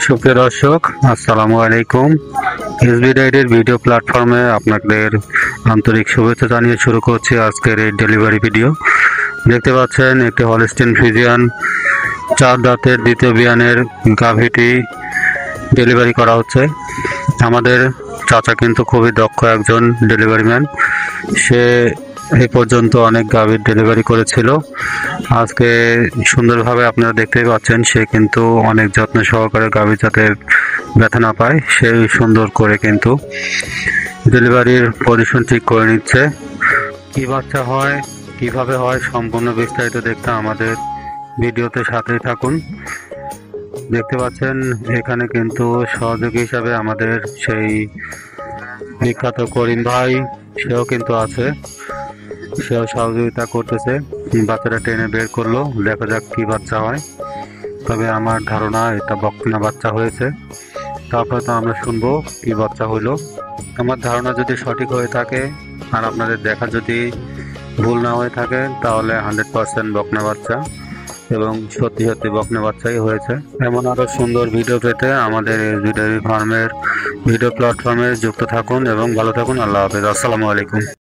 সুপ্রিয় দর্শক, আসসালামু আলাইকুম। এসবি ডায়েরির ভিডিও প্ল্যাটফর্মে আপনাদের আন্তরিক শুভেচ্ছা জানিয়ে শুরু করছি আজকের এই ডেলিভারি ভিডিও। দেখতে পাচ্ছেন একটি হলস্টিন ফ্রিজিয়ান 4 দাঁতের দ্বিতীয় বিয়ানের গাভীটি ডেলিভারি করা হচ্ছে। আমাদের চাচা কিন্তু খুবই দক্ষ একজন ডেলিভারি ম্যান। সে এই পর্যন্ত অনেক গাভীর ডেলিভারি করেছিল। আজকে সুন্দরভাবে আপনারা দেখতেই পাচ্ছেন, সে কিন্তু অনেক যত্ন সহকারে গাভী যাতে ব্যথা না পায় সেই সুন্দর করে কিন্তু ডেলিভারির পজিশন ঠিক করে নিচ্ছে। কি বাচ্চা হয়, কিভাবে হয়, সম্পূর্ণ বিস্তারিত দেখতে আমাদের ভিডিওতে সাথেই থাকুন। দেখতে পাচ্ছেন এখানে কিন্তু সহযোগী হিসাবে আমাদের সেই বিখ্যাত করিম ভাই, সেও কিন্তু আছে। সেও সহযোগিতা করতেছে। বাচ্চাটা টেনে বের করলো, দেখা যাক কি বাচ্চা হয়। তবে আমার ধারণা এটা বকনা বাচ্চা হয়েছে। তারপরে তো আমরা শুনবো কি বাচ্চা হইলো। আমার ধারণা যদি সঠিক হয়ে থাকে আর আপনাদের দেখা যদি ভুল না হয়ে থাকে, তাহলে 100% বকনা বাচ্চা, এবং সত্যি সত্যি বকনা বাচ্চাই হয়েছে। এমন আরো সুন্দর ভিডিও পেতে আমাদের এসবি ডেইরি ফার্মের ভিডিও প্ল্যাটফর্মে যুক্ত থাকুন এবং ভালো থাকুন। আল্লাহ হাফেজ। আসসালামু আলাইকুম।